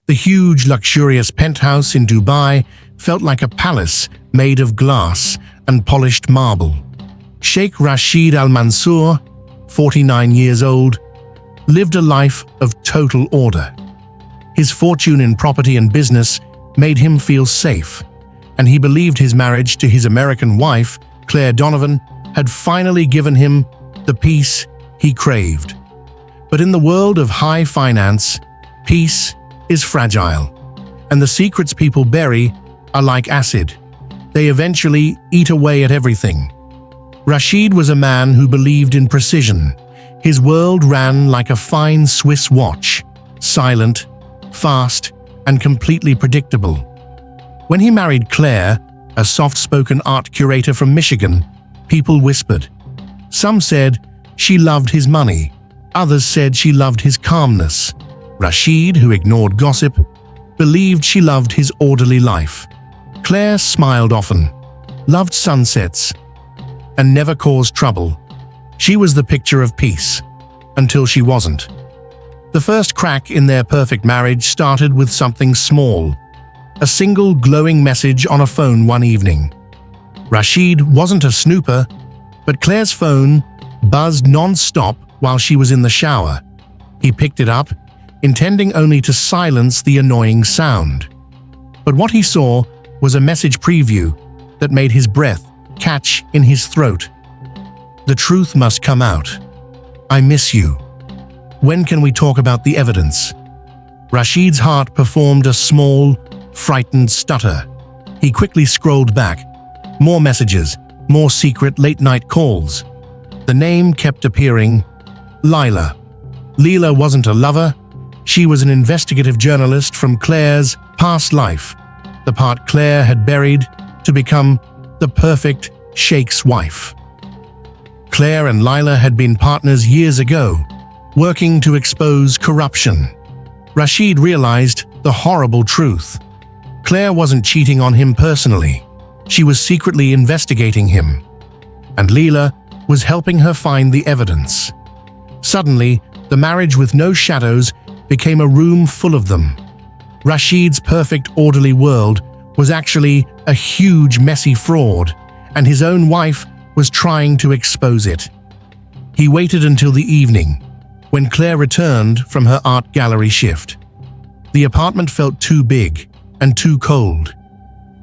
The huge, luxurious penthouse in Dubai felt like a palace made of glass and polished marble. Sheikh Rashid Al Mansour, 49 years old, lived a life of total order. His fortune in property and business made him feel safe, and he believed his marriage to his American wife, Claire Donovan, had finally given him the peace he craved. But in the world of high finance, peace is fragile, and the secrets people bury are like acid. They eventually eat away at everything. Rashid was a man who believed in precision. His world ran like a fine Swiss watch, silent, fast, and completely predictable. When he married Claire, a soft-spoken art curator from Michigan, people whispered. Some said she loved his money. Others said she loved his calmness. Rashid, who ignored gossip, believed she loved his orderly life. Claire smiled often, loved sunsets, and never caused trouble. She was the picture of peace, until she wasn't. The first crack in their perfect marriage started with something small, a single glowing message on a phone one evening. Rashid wasn't a snooper, but Claire's phone buzzed non-stop while she was in the shower. He picked it up, intending only to silence the annoying sound. But what he saw was a message preview that made his breath catch in his throat. The truth must come out. I miss you. When can we talk about the evidence? Rashid's heart performed a small, frightened stutter. He quickly scrolled back. More messages, more secret late-night calls. The name kept appearing. Lila. Lila wasn't a lover. She was an investigative journalist from Claire's past life, the part Claire had buried to become the perfect Sheikh's wife. Claire and Lila had been partners years ago, working to expose corruption. Rashid realized the horrible truth. Claire wasn't cheating on him personally. She was secretly investigating him. And Lila was helping her find the evidence. Suddenly, the marriage with no shadows became a room full of them. Rashid's perfect orderly world was actually a huge messy fraud, and his own wife was trying to expose it. He waited until the evening, when Claire returned from her art gallery shift. The apartment felt too big and too cold.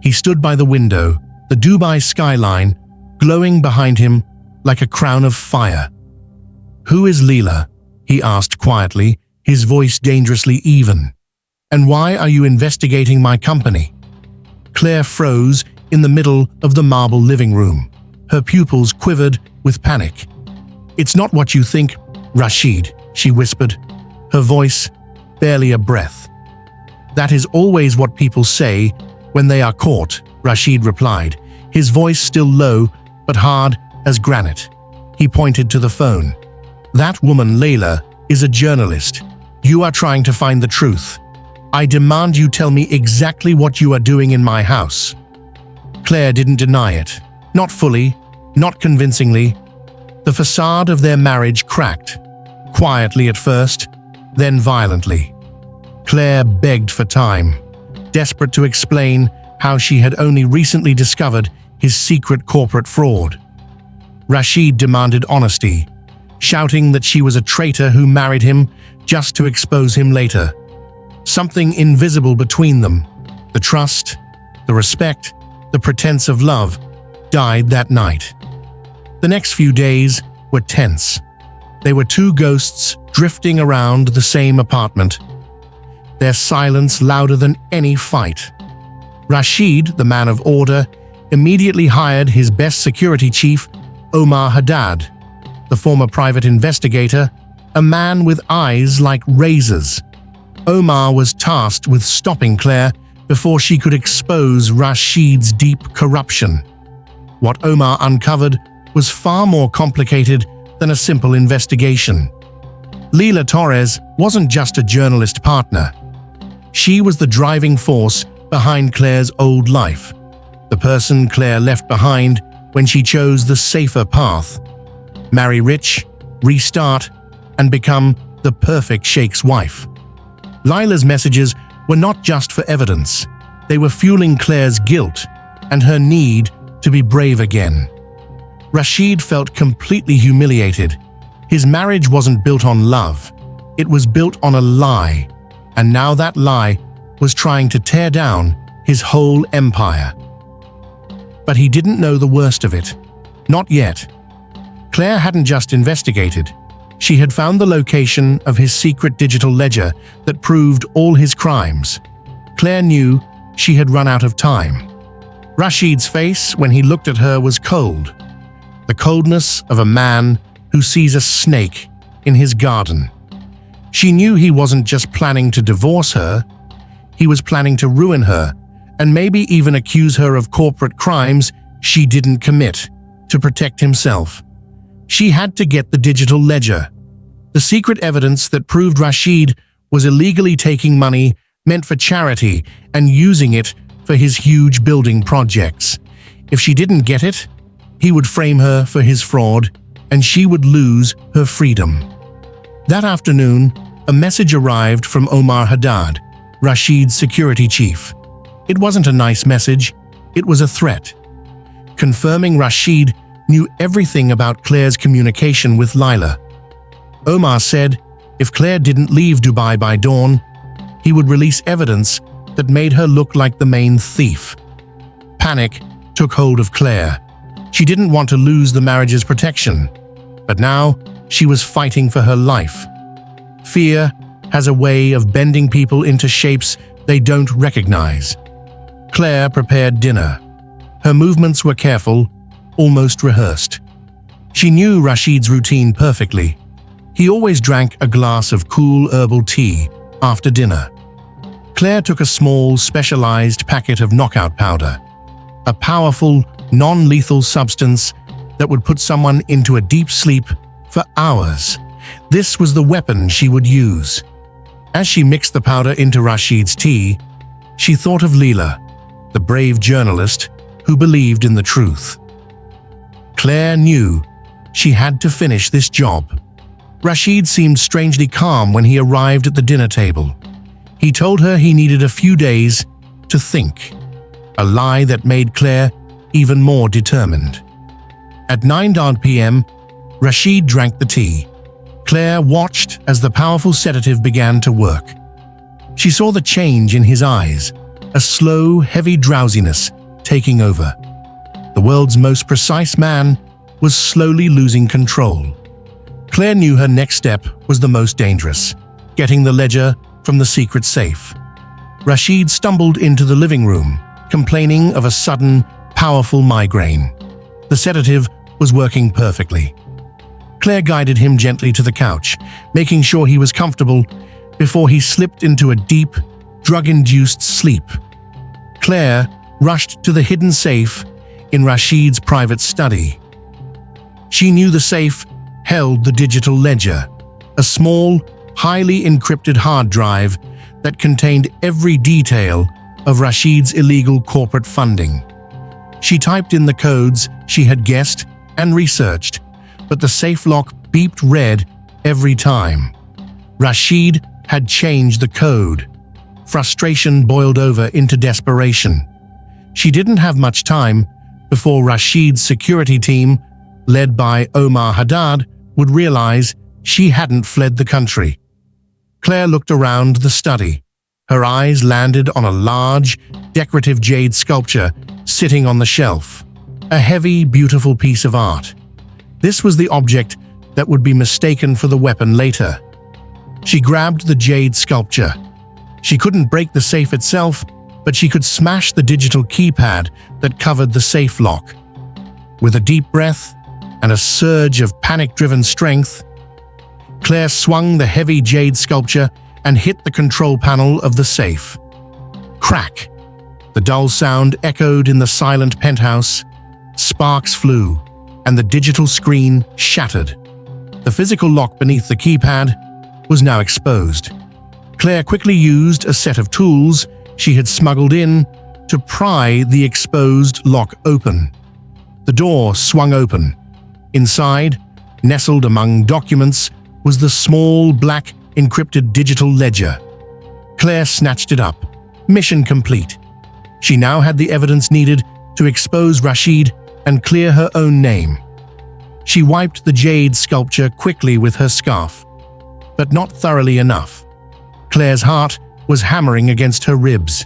He stood by the window, the Dubai skyline glowing behind him like a crown of fire. "Who is Lila?" he asked quietly, his voice dangerously even. "And why are you investigating my company?" Claire froze in the middle of the marble living room. Her pupils quivered with panic. "It's not what you think, Rashid," she whispered, her voice barely a breath. "That is always what people say when they are caught," Rashid replied, his voice still low but hard as granite. He pointed to the phone. "That woman, Layla, is a journalist. You are trying to find the truth. I demand you tell me exactly what you are doing in my house." Claire didn't deny it. Not fully, not convincingly. The facade of their marriage cracked, quietly at first, then violently. Claire begged for time, desperate to explain how she had only recently discovered his secret corporate fraud. Rashid demanded honesty, shouting that she was a traitor who married him just to expose him later. Something invisible between them, the trust, the respect, the pretense of love, died that night. The next few days were tense. They were two ghosts drifting around the same apartment, their silence louder than any fight. Rashid, the man of order, immediately hired his best security chief, Omar Haddad, the former private investigator, a man with eyes like razors. Omar was tasked with stopping Claire before she could expose Rashid's deep corruption. What Omar uncovered was far more complicated than a simple investigation. Lila Torres wasn't just a journalist partner. She was the driving force behind Claire's old life, the person Claire left behind when she chose the safer path: marry rich, restart, and become the perfect Sheikh's wife. Lila's messages were not just for evidence. They were fueling Claire's guilt and her need to be brave again. Rashid felt completely humiliated. His marriage wasn't built on love. It was built on a lie, and now that lie was trying to tear down his whole empire. But he didn't know the worst of it. Not yet. Claire hadn't just investigated. She had found the location of his secret digital ledger that proved all his crimes. Claire knew she had run out of time. Rashid's face, when he looked at her, was cold. The coldness of a man who sees a snake in his garden. She knew he wasn't just planning to divorce her. He was planning to ruin her, and maybe even accuse her of corporate crimes she didn't commit, to protect himself. She had to get the digital ledger, the secret evidence that proved Rashid was illegally taking money meant for charity and using it for his huge building projects. If she didn't get it, he would frame her for his fraud, and she would lose her freedom. That afternoon, a message arrived from Omar Haddad, Rashid's security chief. It wasn't a nice message, it was a threat. Confirming Rashid knew everything about Claire's communication with Lila. Omar said if Claire didn't leave Dubai by dawn, he would release evidence that made her look like the main thief. Panic took hold of Claire. She didn't want to lose the marriage's protection, but now she was fighting for her life. Fear has a way of bending people into shapes they don't recognize. Claire prepared dinner. Her movements were careful, almost rehearsed. She knew Rashid's routine perfectly. He always drank a glass of cool herbal tea after dinner. Claire took a small, specialized packet of knockout powder, a powerful, non-lethal substance that would put someone into a deep sleep for hours. This was the weapon she would use. As she mixed the powder into Rashid's tea, she thought of Leela, the brave journalist who believed in the truth. Claire knew she had to finish this job. Rashid seemed strangely calm when he arrived at the dinner table. He told her he needed a few days to think, a lie that made Claire even more determined. At 9 p.m., Rashid drank the tea. Claire watched as the powerful sedative began to work. She saw the change in his eyes, a slow, heavy drowsiness taking over. The world's most precise man was slowly losing control. Claire knew her next step was the most dangerous, getting the ledger from the secret safe. Rashid stumbled into the living room, complaining of a sudden, powerful migraine. The sedative was working perfectly. Claire guided him gently to the couch, making sure he was comfortable before he slipped into a deep, drug-induced sleep. Claire rushed to the hidden safe in Rashid's private study. She knew the safe held the digital ledger, a small, highly encrypted hard drive that contained every detail of Rashid's illegal corporate funding. She typed in the codes she had guessed and researched, but the safe lock beeped red every time. Rashid had changed the code. Frustration boiled over into desperation. She didn't have much time before Rashid's security team, led by Omar Haddad, would realize she hadn't fled the country. Claire looked around the study. Her eyes landed on a large, decorative jade sculpture sitting on the shelf, a heavy, beautiful piece of art. This was the object that would be mistaken for the weapon later. She grabbed the jade sculpture. She couldn't break the safe itself, but she could smash the digital keypad that covered the safe lock. With a deep breath and a surge of panic-driven strength, Claire swung the heavy jade sculpture and hit the control panel of the safe. Crack! The dull sound echoed in the silent penthouse. Sparks flew, and the digital screen shattered. The physical lock beneath the keypad was now exposed. Claire quickly used a set of tools she had smuggled in to pry the exposed lock open. The door swung open. Inside, nestled among documents, was the small, black, encrypted digital ledger. Claire snatched it up. Mission complete. She now had the evidence needed to expose Rashid and clear her own name. She wiped the jade sculpture quickly with her scarf, but not thoroughly enough. Claire's heart was hammering against her ribs.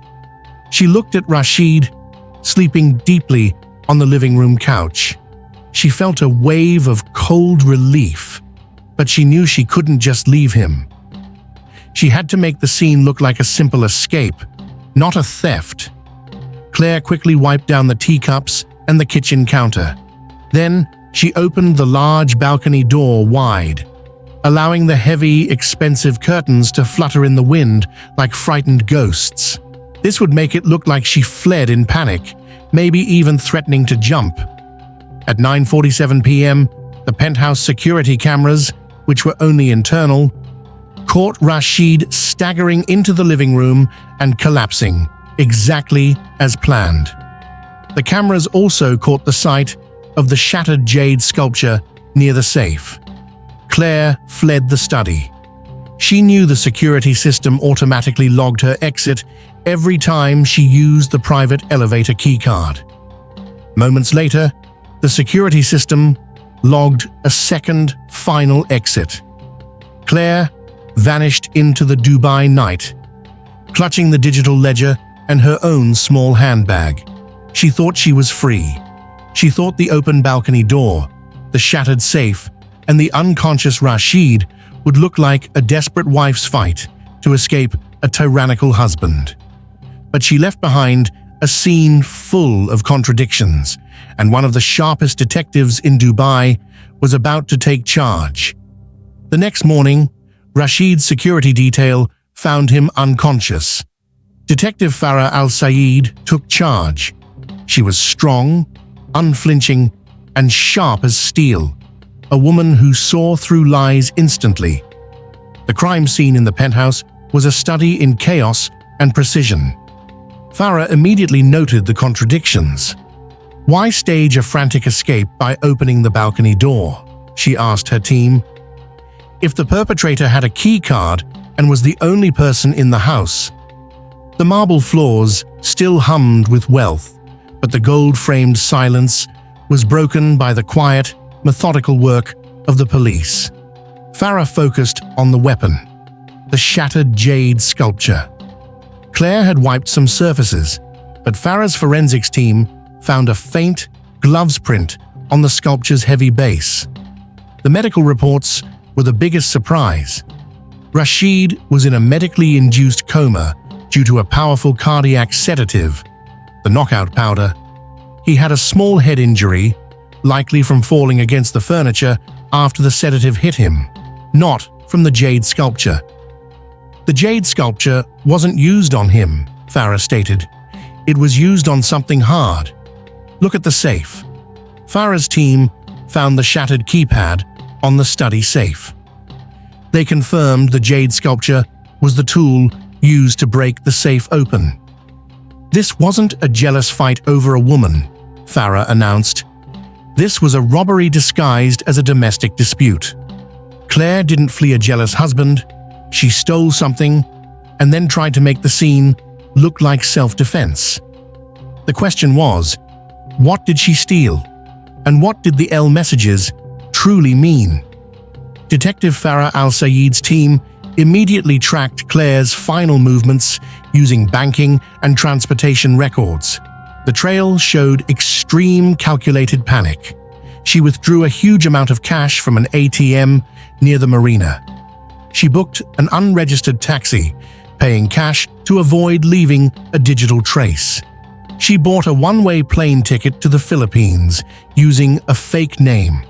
She looked at Rashid, sleeping deeply on the living room couch. She felt a wave of cold relief, but she knew she couldn't just leave him. She had to make the scene look like a simple escape, not a theft. Claire quickly wiped down the teacups and the kitchen counter. Then she opened the large balcony door wide, allowing the heavy, expensive curtains to flutter in the wind like frightened ghosts. This would make it look like she fled in panic, maybe even threatening to jump. At 9:47 p.m., the penthouse security cameras, which were only internal, caught Rashid staggering into the living room and collapsing, exactly as planned. The cameras also caught the sight of the shattered jade sculpture near the safe. Claire fled the study. She knew the security system automatically logged her exit every time she used the private elevator keycard. Moments later, the security system logged a second, final exit. Claire vanished into the Dubai night, clutching the digital ledger and her own small handbag. She thought she was free. She thought the open balcony door, the shattered safe, and the unconscious Rashid would look like a desperate wife's fight to escape a tyrannical husband. But she left behind a scene full of contradictions, and one of the sharpest detectives in Dubai was about to take charge. The next morning, Rashid's security detail found him unconscious. Detective Farah Al-Sayed took charge. She was strong, unflinching, and sharp as steel, a woman who saw through lies instantly. The crime scene in the penthouse was a study in chaos and precision. Farah immediately noted the contradictions. Why stage a frantic escape by opening the balcony door? She asked her team. If the perpetrator had a key card and was the only person in the house, the marble floors still hummed with wealth, but the gold-framed silence was broken by the quiet, methodical work of the police. Farah focused on the weapon, the shattered jade sculpture. Claire had wiped some surfaces, but Farah's forensics team found a faint gloves print on the sculpture's heavy base. The medical reports were the biggest surprise. Rashid was in a medically induced coma due to a powerful cardiac sedative, the knockout powder. He had a small head injury, likely from falling against the furniture after the sedative hit him, not from the jade sculpture. The jade sculpture wasn't used on him, Farah stated. It was used on something hard. Look at the safe. Farah's team found the shattered keypad on the study safe. They confirmed the jade sculpture was the tool used to break the safe open. This wasn't a jealous fight over a woman, Farah announced. This was a robbery disguised as a domestic dispute. Claire didn't flee a jealous husband. She stole something and then tried to make the scene look like self-defense. The question was, what did she steal? And what did the L messages truly mean? Detective Farah Al-Sayed's team immediately tracked Claire's final movements using banking and transportation records. The trail showed extreme calculated panic. She withdrew a huge amount of cash from an ATM near the marina. She booked an unregistered taxi, paying cash to avoid leaving a digital trace. She bought a one-way plane ticket to the Philippines using a fake name.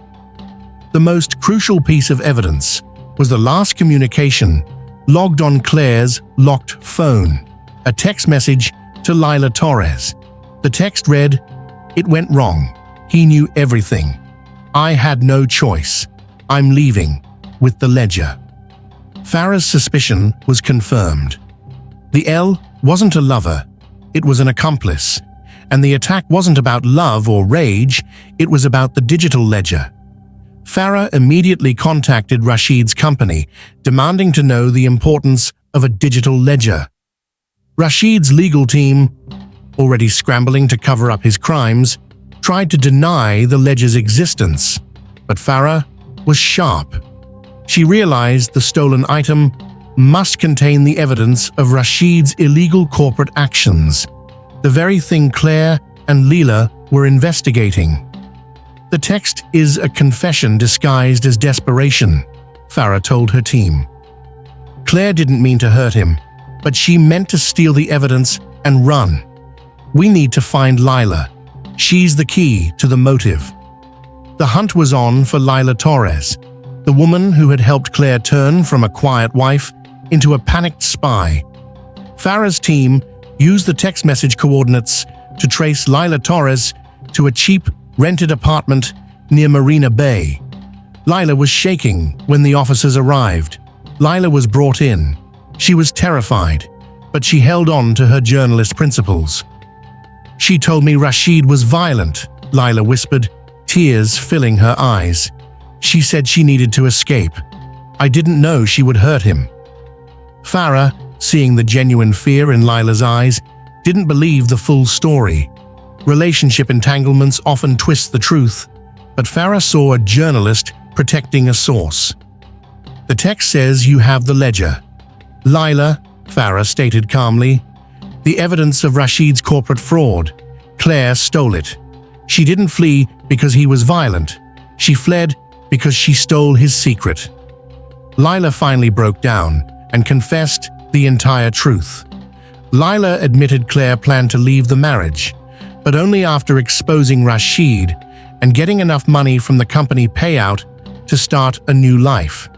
The most crucial piece of evidence was the last communication logged on Claire's locked phone, a text message to Lila Torres. The text read, "It went wrong. He knew everything. I had no choice. I'm leaving," with the ledger. Farah's suspicion was confirmed. The L wasn't a lover, it was an accomplice. And the attack wasn't about love or rage, it was about the digital ledger. Farah immediately contacted Rashid's company, demanding to know the importance of a digital ledger. Rashid's legal team, already scrambling to cover up his crimes, tried to deny the ledger's existence. But Farah was sharp. She realized the stolen item must contain the evidence of Rashid's illegal corporate actions, the very thing Claire and Leela were investigating. The text is a confession disguised as desperation, Farah told her team. Claire didn't mean to hurt him, but she meant to steal the evidence and run. We need to find Lila. She's the key to the motive. The hunt was on for Lila Torres, the woman who had helped Claire turn from a quiet wife into a panicked spy. Farah's team used the text message coordinates to trace Lila Torres to a cheap, rented apartment near Marina Bay. Lila was shaking when the officers arrived. Lila was brought in. She was terrified, but she held on to her journalist principles. "She told me Rashid was violent," Lila whispered, tears filling her eyes. "She said she needed to escape. I didn't know she would hurt him." Farah, seeing the genuine fear in Lila's eyes, didn't believe the full story. Relationship entanglements often twist the truth, but Farah saw a journalist protecting a source. "The text says you have the ledger." "Lila," Farah stated calmly, "the evidence of Rashid's corporate fraud. Claire stole it. She didn't flee because he was violent. She fled because she stole his secret." Lila finally broke down and confessed the entire truth. Lila admitted Claire planned to leave the marriage, but only after exposing Rashid and getting enough money from the company payout to start a new life.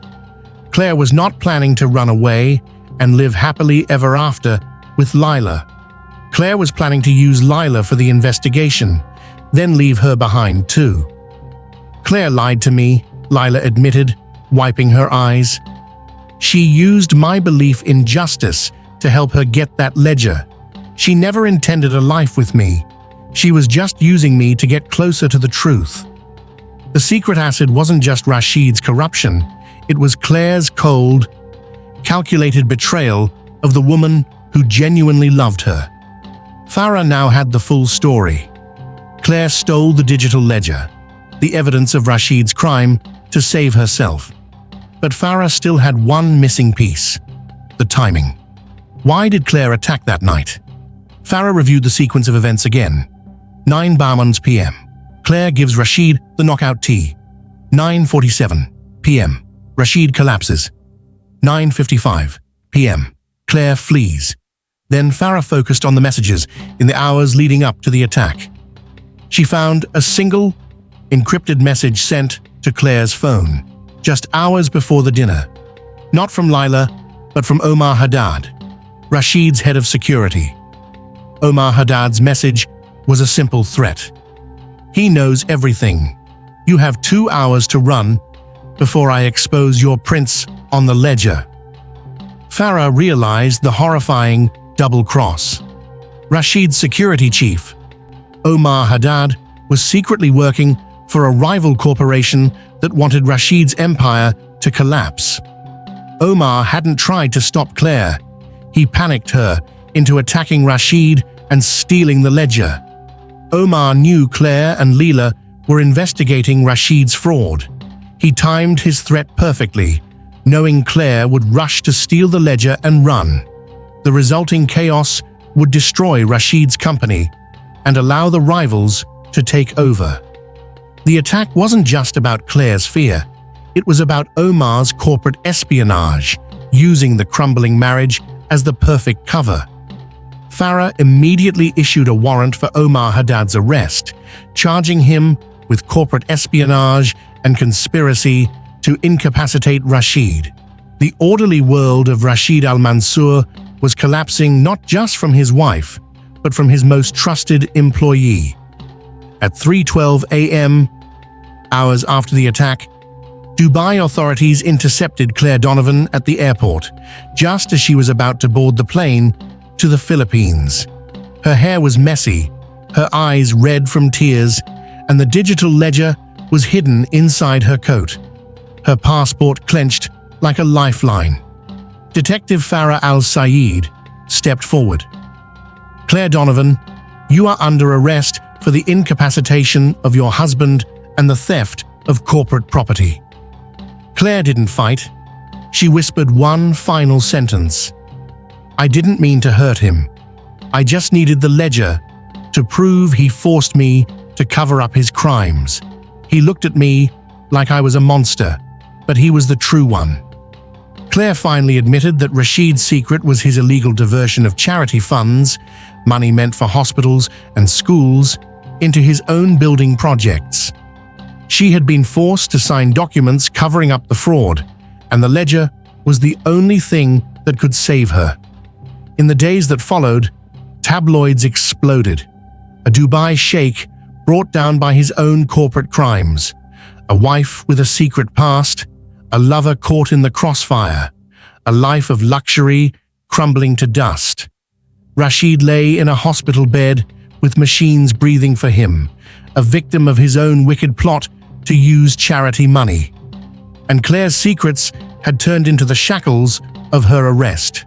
Claire was not planning to run away and live happily ever after with Lila. Claire was planning to use Lila for the investigation, then leave her behind too. "Claire lied to me," Lila admitted, wiping her eyes. "She used my belief in justice to help her get that ledger. She never intended a life with me. She was just using me to get closer to the truth." The secret acid wasn't just Rashid's corruption, it was Claire's cold, calculated betrayal of the woman who genuinely loved her. Farah now had the full story. Claire stole the digital ledger, the evidence of Rashid's crime, to save herself. But Farah still had one missing piece: the timing. Why did Claire attack that night? Farah reviewed the sequence of events again. 9 p.m. Claire gives Rashid the knockout tea. 9:47 p.m. Rashid collapses. 9:55 p.m. Claire flees. Then Farah focused on the messages in the hours leading up to the attack. She found a single, encrypted message sent to Claire's phone, just hours before the dinner. Not from Lila, but from Omar Haddad, Rashid's head of security. Omar Haddad's message was a simple threat. "He knows everything. You have 2 hours to run before I expose your prints on the ledger." Farah realized the horrifying double cross. Rashid's security chief, Omar Haddad, was secretly working for a rival corporation that wanted Rashid's empire to collapse. Omar hadn't tried to stop Claire. He panicked her into attacking Rashid and stealing the ledger. Omar knew Claire and Leela were investigating Rashid's fraud. He timed his threat perfectly, knowing Claire would rush to steal the ledger and run. The resulting chaos would destroy Rashid's company and allow the rivals to take over. The attack wasn't just about Claire's fear. It was about Omar's corporate espionage, using the crumbling marriage as the perfect cover. Farah immediately issued a warrant for Omar Haddad's arrest, charging him with corporate espionage and conspiracy to incapacitate Rashid. The orderly world of Rashid al-Mansour was collapsing not just from his wife, but from his most trusted employee. At 3:12 a.m., hours after the attack, Dubai authorities intercepted Claire Donovan at the airport, just as she was about to board the plane to the Philippines. Her hair was messy, her eyes red from tears, and the digital ledger was hidden inside her coat. Her passport clenched like a lifeline. Detective Farah Al-Sayed stepped forward. Claire Donovan, you are under arrest for the incapacitation of your husband and the theft of corporate property. Claire didn't fight. She whispered one final sentence. I didn't mean to hurt him. I just needed the ledger to prove he forced me to cover up his crimes. He looked at me like I was a monster, but he was the true one. Claire finally admitted that Rashid's secret was his illegal diversion of charity funds, money meant for hospitals and schools, into his own building projects. She had been forced to sign documents covering up the fraud, and the ledger was the only thing that could save her. In the days that followed, tabloids exploded. A Dubai sheikh brought down by his own corporate crimes, a wife with a secret past, a lover caught in the crossfire, a life of luxury crumbling to dust. Rashid lay in a hospital bed with machines breathing for him, a victim of his own wicked plot to use charity money. And Claire's secrets had turned into the shackles of her arrest.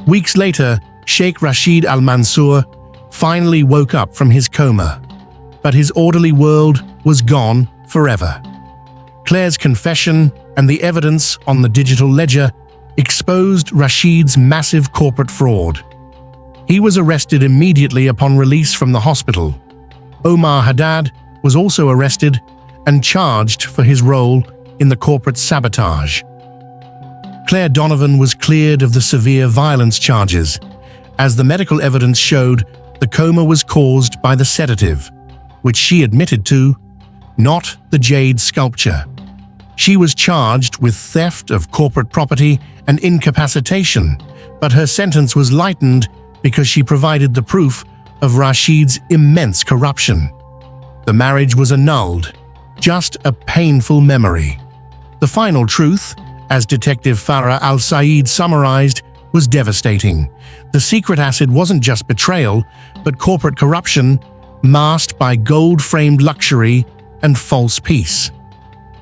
Weeks later, Sheikh Rashid Al Mansour finally woke up from his coma, but his orderly world was gone forever. Claire's confession and the evidence on the digital ledger exposed Rashid's massive corporate fraud. He was arrested immediately upon release from the hospital. Omar Haddad was also arrested and charged for his role in the corporate sabotage. Claire Donovan was cleared of the severe violence charges, as the medical evidence showed the coma was caused by the sedative, which she admitted to, not the jade sculpture. She was charged with theft of corporate property and incapacitation, but her sentence was lightened because she provided the proof of Rashid's immense corruption. The marriage was annulled, just a painful memory. The final truth, as Detective Farah Al-Saeed summarized, was devastating. The secret acid wasn't just betrayal, but corporate corruption masked by gold-framed luxury and false peace.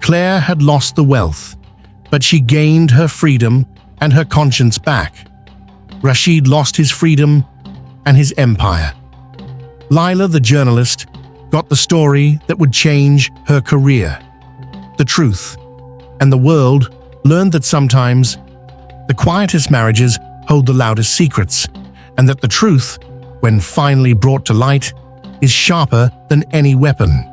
Claire had lost the wealth, but she gained her freedom and her conscience back. Rashid lost his freedom and his empire. Lila, the journalist, got the story that would change her career. The truth, and the world learned that sometimes the quietest marriages hold the loudest secrets, and that the truth, when finally brought to light, is sharper than any weapon.